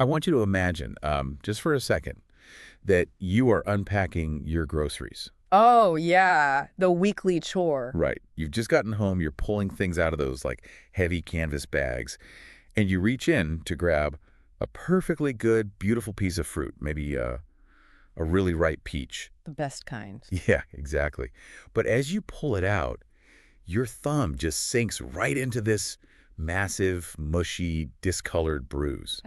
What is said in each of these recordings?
I want you to imagine, just for a second, that you are unpacking your groceries. Oh, yeah, the weekly chore. Right. You've just gotten home, you're pulling things out of those like heavy canvas bags, and you reach in to grab a perfectly good, beautiful piece of fruit, maybe a really ripe peach. The best kind. Yeah, exactly. But as you pull it out, your thumb just sinks right into this massive, mushy, discolored bruise.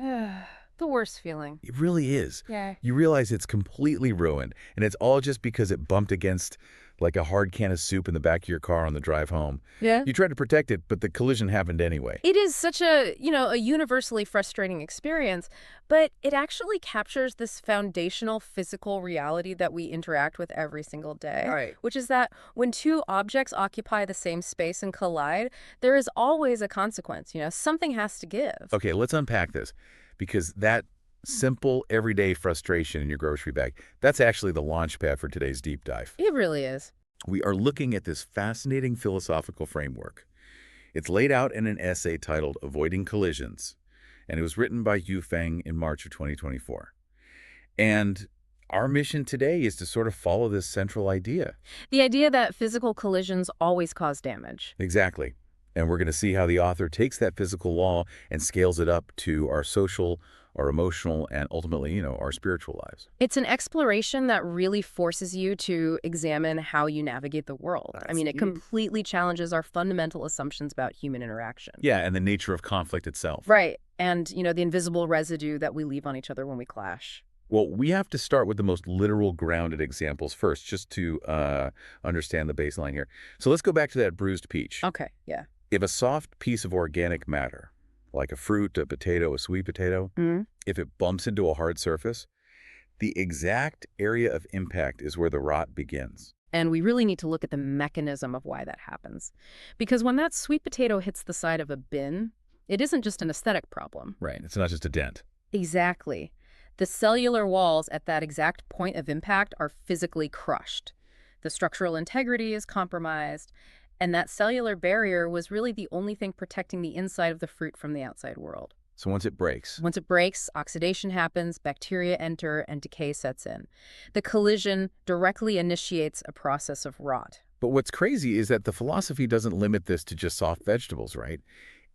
The worst feeling. It really is. Yeah. You realize it's completely ruined, and it's all just because it bumped against like a hard can of soup in the back of your car on the drive home. Yeah. You tried to protect it, but the collision happened anyway. It is such a universally frustrating experience, but it actually captures this foundational physical reality that we interact with every single day. Right. Which is that when two objects occupy the same space and collide, there is always a consequence. Something has to give. Okay, let's unpack this, because that simple, everyday frustration in your grocery bag, that's actually the launch pad for today's deep dive. It really is. We are looking at this fascinating philosophical framework. It's laid out in an essay titled Avoiding Collisions, and it was written by Yu Feng in March of 2024. And our mission today is to sort of follow this central idea. The idea that physical collisions always cause damage. Exactly. And we're going to see how the author takes that physical law and scales it up to our social, our emotional, and ultimately, our spiritual lives. It's an exploration that really forces you to examine how you navigate the world. It completely challenges our fundamental assumptions about human interaction. Yeah, and the nature of conflict itself. Right. And, the invisible residue that we leave on each other when we clash. Well, we have to start with the most literal, grounded examples first, just to understand the baseline here. So let's go back to that bruised peach. Okay, yeah. If a soft piece of organic matter, like a fruit, a potato, a sweet potato, if it bumps into a hard surface, the exact area of impact is where the rot begins. And we really need to look at the mechanism of why that happens. Because when that sweet potato hits the side of a bin, it isn't just an aesthetic problem. Right. It's not just a dent. Exactly. The cellular walls at that exact point of impact are physically crushed. The structural integrity is compromised, and that cellular barrier was really the only thing protecting the inside of the fruit from the outside world. So once it breaks. Once it breaks, oxidation happens, bacteria enter, and decay sets in. The collision directly initiates a process of rot. But what's crazy is that the philosophy doesn't limit this to just soft vegetables, right?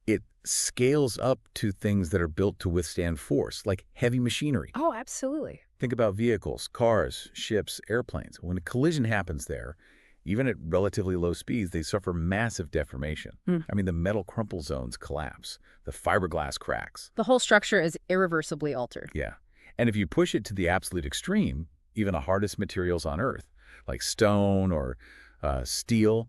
It scales up to things that are built to withstand force, like heavy machinery. Oh, absolutely. Think about vehicles, cars, ships, airplanes. When a collision happens there, even at relatively low speeds, they suffer massive deformation. The metal crumple zones collapse. The fiberglass cracks. The whole structure is irreversibly altered. Yeah. And if you push it to the absolute extreme, even the hardest materials on Earth, like stone or steel,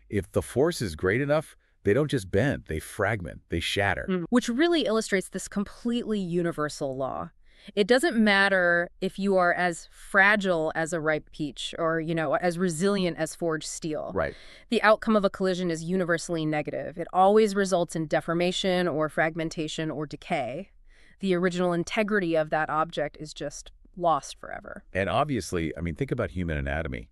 if the force is great enough, they don't just bend, they fragment, they shatter. Which really illustrates this completely universal law. It doesn't matter if you are as fragile as a ripe peach or, as resilient as forged steel. Right. The outcome of a collision is universally negative. It always results in deformation or fragmentation or decay. The original integrity of that object is just lost forever. And obviously, think about human anatomy.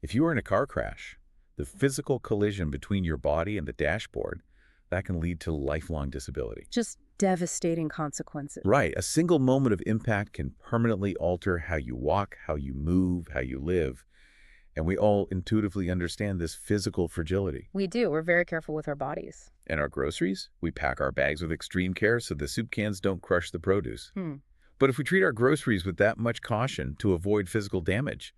If you were in a car crash, the physical collision between your body and the dashboard, that can lead to lifelong disability. Just devastating consequences. Right. A single moment of impact can permanently alter how you walk, how you move, how you live. And we all intuitively understand this physical fragility. We do. We're very careful with our bodies. And our groceries? We pack our bags with extreme care so the soup cans don't crush the produce. But if we treat our groceries with that much caution to avoid physical damage,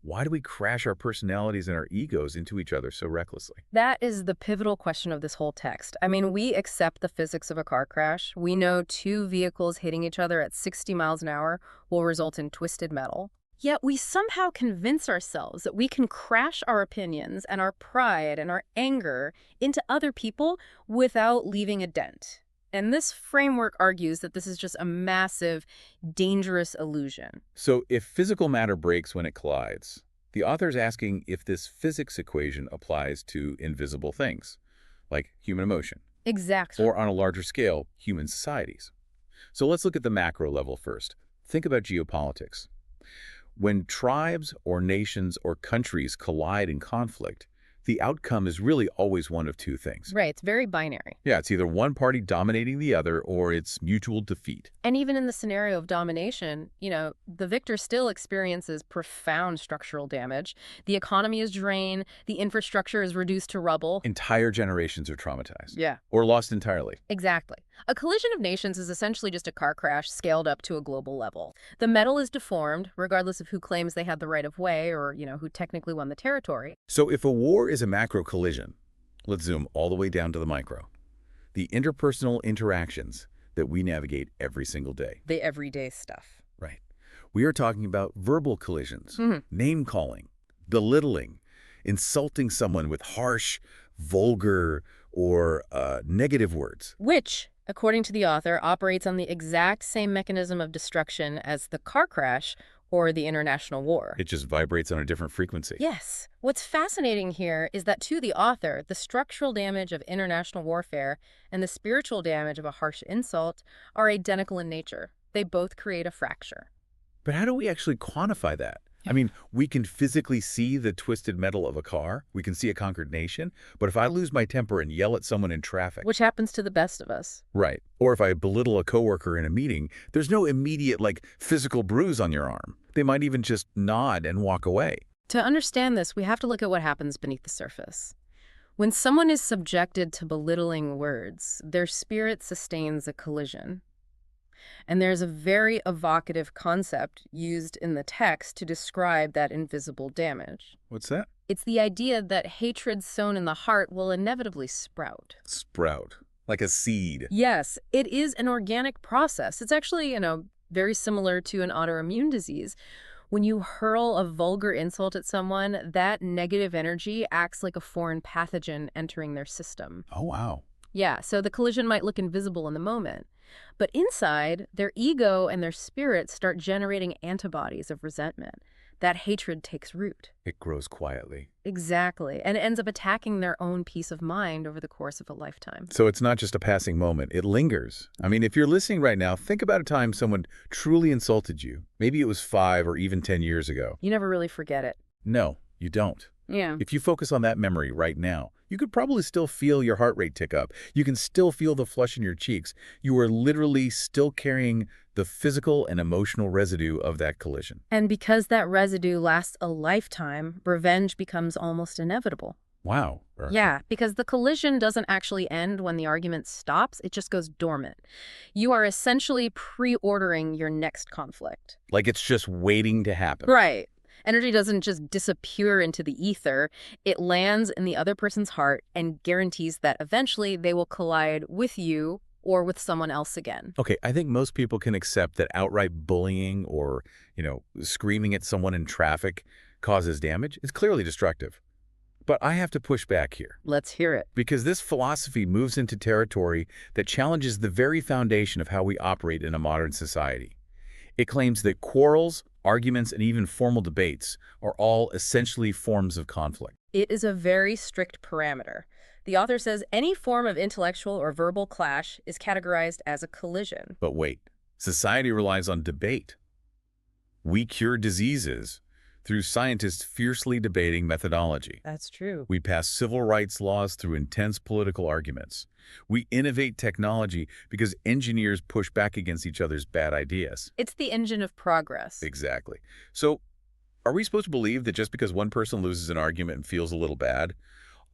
why do we crash our personalities and our egos into each other so recklessly? That is the pivotal question of this whole text. We accept the physics of a car crash. We know two vehicles hitting each other at 60 miles an hour will result in twisted metal. Yet we somehow convince ourselves that we can crash our opinions and our pride and our anger into other people without leaving a dent. And this framework argues that this is just a massive, dangerous illusion. So if physical matter breaks when it collides, the author's asking if this physics equation applies to invisible things, like human emotion. Exactly. Or on a larger scale, human societies. So let's look at the macro level first. Think about geopolitics. When tribes or nations or countries collide in conflict, the outcome is really always one of two things. Right, it's very binary. Yeah, it's either one party dominating the other or it's mutual defeat. And even in the scenario of domination, the victor still experiences profound structural damage. The economy is drained, the infrastructure is reduced to rubble. Entire generations are traumatized. Yeah. Or lost entirely. Exactly. A collision of nations is essentially just a car crash scaled up to a global level. The metal is deformed, regardless of who claims they had the right of way or, who technically won the territory. So if a war is a macro collision, let's zoom all the way down to the micro. The interpersonal interactions that we navigate every single day. The everyday stuff. Right. We are talking about verbal collisions, Mm-hmm. name-calling, belittling, insulting someone with harsh, vulgar, or negative words. Which, according to the author, operates on the exact same mechanism of destruction as the car crash or the international war. It just vibrates on a different frequency. Yes. What's fascinating here is that to the author, the structural damage of international warfare and the spiritual damage of a harsh insult are identical in nature. They both create a fracture. But how do we actually quantify that? I mean, we can physically see the twisted metal of a car. We can see a conquered nation. But if I lose my temper and yell at someone in traffic... Which happens to the best of us. Right. Or if I belittle a coworker in a meeting, there's no immediate, physical bruise on your arm. They might even just nod and walk away. To understand this, we have to look at what happens beneath the surface. When someone is subjected to belittling words, their spirit sustains a collision. And there's a very evocative concept used in the text to describe that invisible damage. What's that? It's the idea that hatred sown in the heart will inevitably sprout. Sprout. Like a seed. Yes, it is an organic process. It's actually, very similar to an autoimmune disease. When you hurl a vulgar insult at someone, that negative energy acts like a foreign pathogen entering their system. Oh, wow. Yeah, so the collision might look invisible in the moment. But inside, their ego and their spirit start generating antibodies of resentment. That hatred takes root. It grows quietly. Exactly. And it ends up attacking their own peace of mind over the course of a lifetime. So it's not just a passing moment. It lingers. I mean, if you're listening right now, think about a time someone truly insulted you. Maybe it was 5 or even 10 years ago. You never really forget it. No, you don't. Yeah. If you focus on that memory right now, you could probably still feel your heart rate tick up. You can still feel the flush in your cheeks. You are literally still carrying the physical and emotional residue of that collision. And because that residue lasts a lifetime, revenge becomes almost inevitable. Wow. Yeah, because the collision doesn't actually end when the argument stops. It just goes dormant. You are essentially pre-ordering your next conflict. Like it's just waiting to happen. Right. Energy doesn't just disappear into the ether. It lands in the other person's heart and guarantees that eventually they will collide with you or with someone else again. Okay, I think most people can accept that outright bullying or, screaming at someone in traffic causes damage. It's clearly destructive. But I have to push back here. Let's hear it. Because this philosophy moves into territory that challenges the very foundation of how we operate in a modern society. It claims that quarrels, arguments, and even formal debates are all essentially forms of conflict. It is a very strict parameter. The author says any form of intellectual or verbal clash is categorized as a collision. But wait, society relies on debate. We cure diseases through scientists fiercely debating methodology. That's true. We pass civil rights laws through intense political arguments. We innovate technology because engineers push back against each other's bad ideas. It's the engine of progress. Exactly. So, are we supposed to believe that just because one person loses an argument and feels a little bad,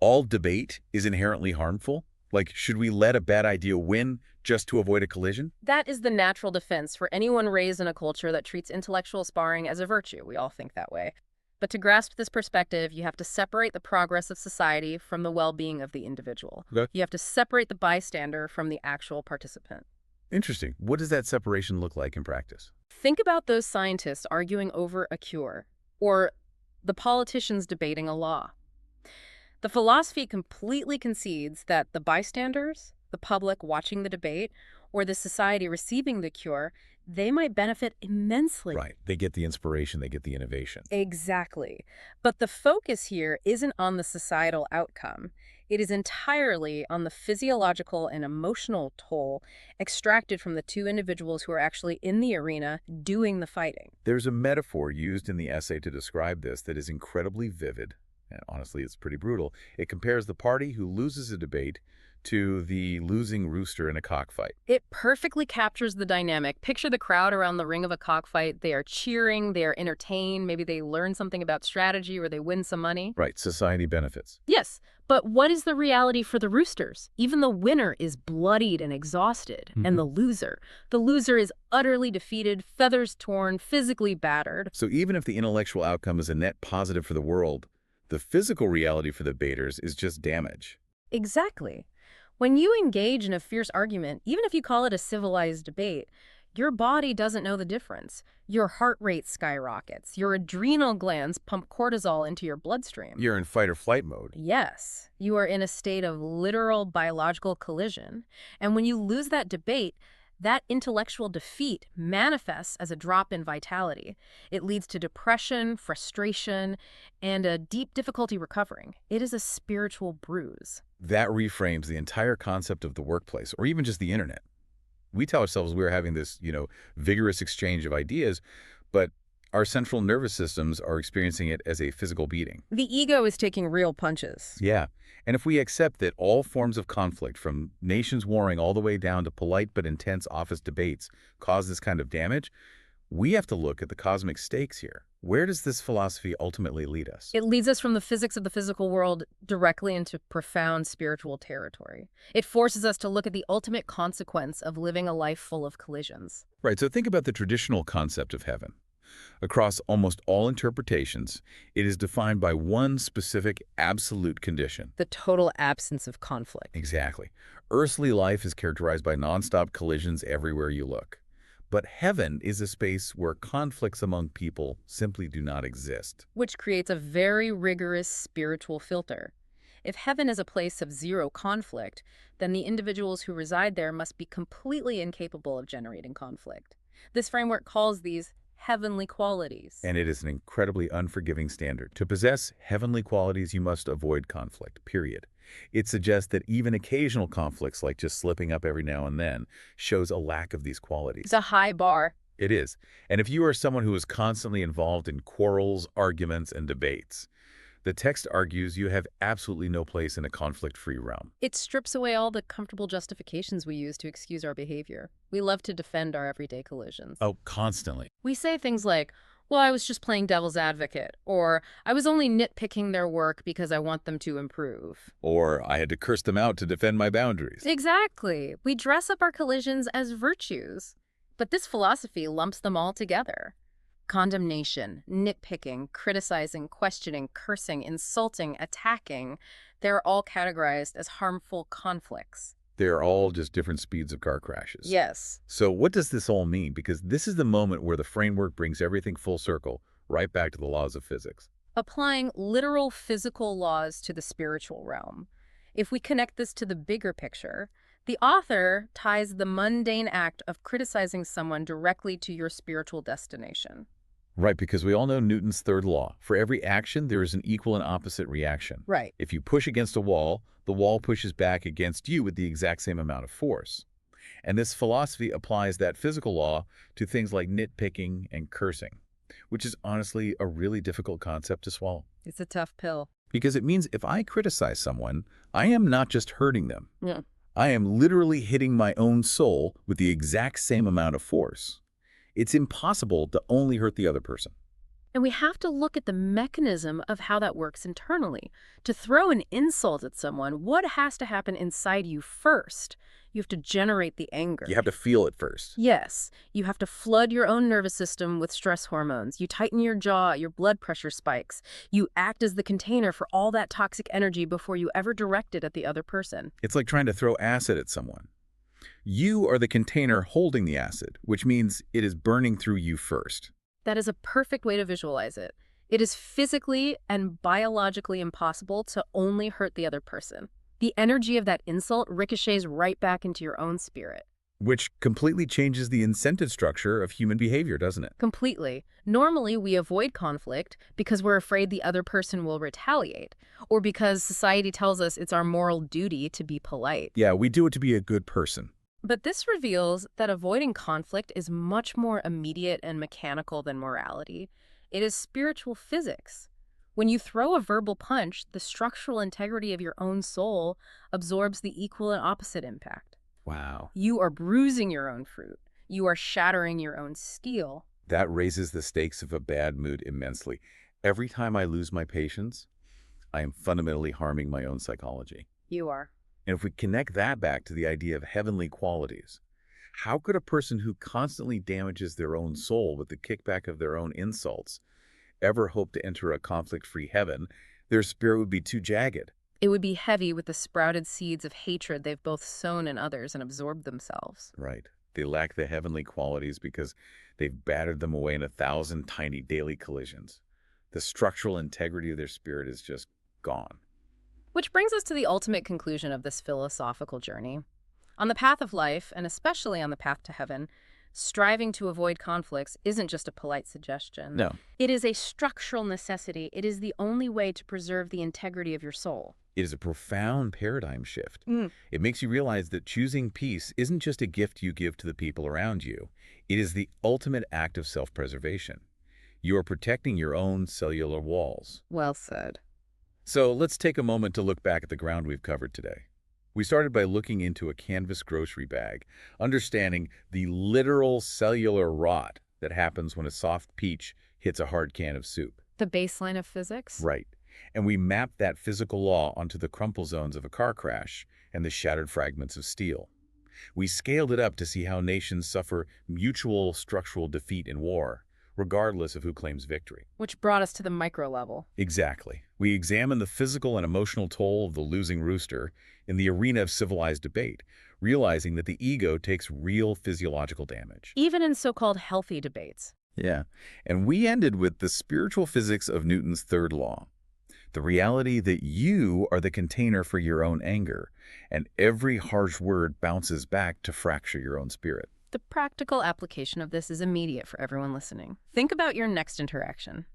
all debate is inherently harmful? Like, should we let a bad idea win just to avoid a collision? That is the natural defense for anyone raised in a culture that treats intellectual sparring as a virtue. We all think that way. But to grasp this perspective, you have to separate the progress of society from the well-being of the individual. Okay. You have to separate the bystander from the actual participant. Interesting. What does that separation look like in practice? Think about those scientists arguing over a cure, or the politicians debating a law. The philosophy completely concedes that the bystanders, the public watching the debate, or the society receiving the cure, they might benefit immensely. Right. They get the inspiration, they get the innovation. Exactly. But the focus here isn't on the societal outcome. It is entirely on the physiological and emotional toll extracted from the two individuals who are actually in the arena doing the fighting. There's a metaphor used in the essay to describe this that is incredibly vivid And honestly, it's pretty brutal. It compares the party who loses a debate to the losing rooster in a cockfight. It perfectly captures the dynamic. Picture the crowd around the ring of a cockfight. They are cheering, they are entertained, maybe they learn something about strategy or they win some money. Right, society benefits. Yes, but what is the reality for the roosters? Even the winner is bloodied and exhausted, and the loser is utterly defeated, feathers torn, physically battered. So even if the intellectual outcome is a net positive for the world, the physical reality for the debaters is just damage. Exactly. When you engage in a fierce argument, even if you call it a civilized debate, your body doesn't know the difference. Your heart rate skyrockets. Your adrenal glands pump cortisol into your bloodstream. You're in fight or flight mode. Yes, you are in a state of literal biological collision. And when you lose that debate, that intellectual defeat manifests as a drop in vitality. It leads to depression, frustration, and a deep difficulty recovering. It is a spiritual bruise. That reframes the entire concept of the workplace, or even just the internet. We tell ourselves we're having this, vigorous exchange of ideas, but our central nervous systems are experiencing it as a physical beating. The ego is taking real punches. Yeah, and if we accept that all forms of conflict, from nations warring all the way down to polite but intense office debates, cause this kind of damage, we have to look at the cosmic stakes here. Where does this philosophy ultimately lead us? It leads us from the physics of the physical world directly into profound spiritual territory. It forces us to look at the ultimate consequence of living a life full of collisions. Right, so think about the traditional concept of heaven. Across almost all interpretations, it is defined by one specific absolute condition. The total absence of conflict. Exactly. Earthly life is characterized by nonstop collisions everywhere you look. But heaven is a space where conflicts among people simply do not exist. Which creates a very rigorous spiritual filter. If heaven is a place of zero conflict, then the individuals who reside there must be completely incapable of generating conflict. This framework calls these heavenly qualities. And it is an incredibly unforgiving standard. To possess heavenly qualities, you must avoid conflict, period. It suggests that even occasional conflicts, like just slipping up every now and then, shows a lack of these qualities. It's a high bar. It is. And if you are someone who is constantly involved in quarrels, arguments, and debates, the text argues you have absolutely no place in a conflict-free realm. It strips away all the comfortable justifications we use to excuse our behavior. We love to defend our everyday collisions. Oh, constantly. We say things like, well, I was just playing devil's advocate, or I was only nitpicking their work because I want them to improve. Or I had to curse them out to defend my boundaries. Exactly. We dress up our collisions as virtues. But this philosophy lumps them all together. Condemnation, nitpicking, criticizing, questioning, cursing, insulting, attacking, they're all categorized as harmful conflicts. They're all just different speeds of car crashes. Yes. So what does this all mean? Because this is the moment where the framework brings everything full circle, right back to the laws of physics. Applying literal physical laws to the spiritual realm. If we connect this to the bigger picture, the author ties the mundane act of criticizing someone directly to your spiritual destination. Right, because we all know Newton's third law. For every action, there is an equal and opposite reaction. Right. If you push against a wall, the wall pushes back against you with the exact same amount of force. And this philosophy applies that physical law to things like nitpicking and cursing, which is honestly a really difficult concept to swallow. It's a tough pill. Because it means if I criticize someone, I am not just hurting them. Yeah. I am literally hitting my own soul with the exact same amount of force. It's impossible to only hurt the other person. And we have to look at the mechanism of how that works internally. To throw an insult at someone, what has to happen inside you first? You have to generate the anger. You have to feel it first. Yes. You have to flood your own nervous system with stress hormones. You tighten your jaw, your blood pressure spikes. You act as the container for all that toxic energy before you ever direct it at the other person. It's like trying to throw acid at someone. You are the container holding the acid, which means it is burning through you first. That is a perfect way to visualize it. It is physically and biologically impossible to only hurt the other person. The energy of that insult ricochets right back into your own spirit. Which completely changes the incentive structure of human behavior, doesn't it? Completely. Normally, we avoid conflict because we're afraid the other person will retaliate, or because society tells us it's our moral duty to be polite. Yeah, we do it to be a good person. But this reveals that avoiding conflict is much more immediate and mechanical than morality. It is spiritual physics. When you throw a verbal punch, the structural integrity of your own soul absorbs the equal and opposite impact. Wow. You are bruising your own fruit. You are shattering your own steel. That raises the stakes of a bad mood immensely. Every time I lose my patience, I am fundamentally harming my own psychology. You are. And if we connect that back to the idea of heavenly qualities, how could a person who constantly damages their own soul with the kickback of their own insults ever hope to enter a conflict-free heaven? Their spirit would be too jagged. It would be heavy with the sprouted seeds of hatred they've both sown in others and absorbed themselves. Right. They lack the heavenly qualities because they've battered them away in 1,000 tiny daily collisions. The structural integrity of their spirit is just gone. Which brings us to the ultimate conclusion of this philosophical journey. On the path of life, and especially on the path to heaven, striving to avoid conflicts isn't just a polite suggestion. No. It is a structural necessity. It is the only way to preserve the integrity of your soul. It is a profound paradigm shift. Mm. It makes you realize that choosing peace isn't just a gift you give to the people around you. It is the ultimate act of self-preservation. You are protecting your own cellular walls. Well said. So let's take a moment to look back at the ground we've covered today. We started by looking into a canvas grocery bag, understanding the literal cellular rot that happens when a soft peach hits a hard can of soup. The baseline of physics? Right. And we mapped that physical law onto the crumple zones of a car crash and the shattered fragments of steel. We scaled it up to see how nations suffer mutual structural defeat in war, regardless of who claims victory. Which brought us to the micro level. Exactly. We examined the physical and emotional toll of the losing rooster in the arena of civilized debate, realizing that the ego takes real physiological damage. Even in so-called healthy debates. Yeah. And we ended with the spiritual physics of Newton's third law. The reality that you are the container for your own anger, and every harsh word bounces back to fracture your own spirit. The practical application of this is immediate for everyone listening. Think about your next interaction.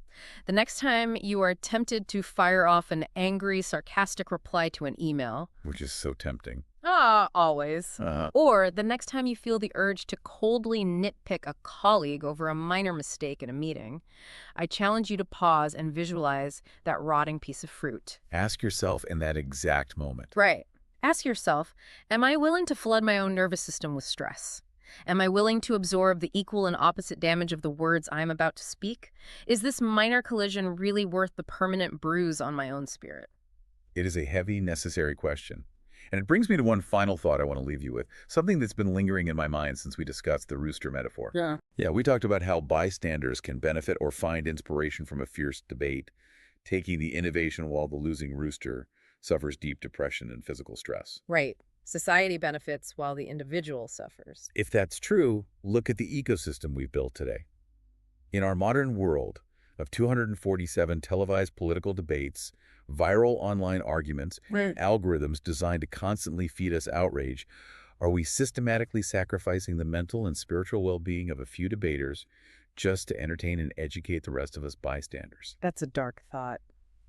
The next time you are tempted to fire off an angry, sarcastic reply to an email. Which is so tempting. Always. Or the next time you feel the urge to coldly nitpick a colleague over a minor mistake in a meeting. I challenge you to pause and visualize that rotting piece of fruit. Ask yourself in that exact moment. Right. Ask yourself, am I willing to flood my own nervous system with stress? Am I willing to absorb the equal and opposite damage of the words I'm about to speak? Is this minor collision really worth the permanent bruise on my own spirit? It is a heavy, necessary question. And it brings me to one final thought I want to leave you with, something that's been lingering in my mind since we discussed the rooster metaphor. Yeah, we talked about how bystanders can benefit or find inspiration from a fierce debate, taking the innovation while the losing rooster suffers deep depression and physical stress. Right. Society benefits while the individual suffers. If that's true, look at the ecosystem we've built today. In our modern world of 247 televised political debates, viral online arguments, algorithms designed to constantly feed us outrage, are we systematically sacrificing the mental and spiritual well-being of a few debaters just to entertain and educate the rest of us bystanders? That's a dark thought.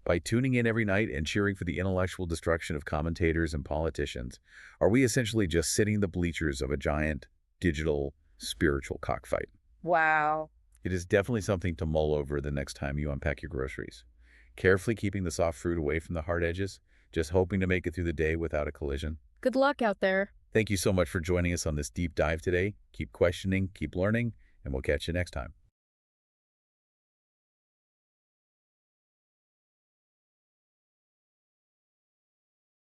By tuning in every night and cheering for the intellectual destruction of commentators and politicians, are we essentially just sitting in the bleachers of a giant, digital, spiritual cockfight? Wow. It is definitely something to mull over the next time you unpack your groceries. Carefully keeping the soft fruit away from the hard edges, just hoping to make it through the day without a collision. Good luck out there. Thank you so much for joining us on this deep dive today. Keep questioning, keep learning, and we'll catch you next time.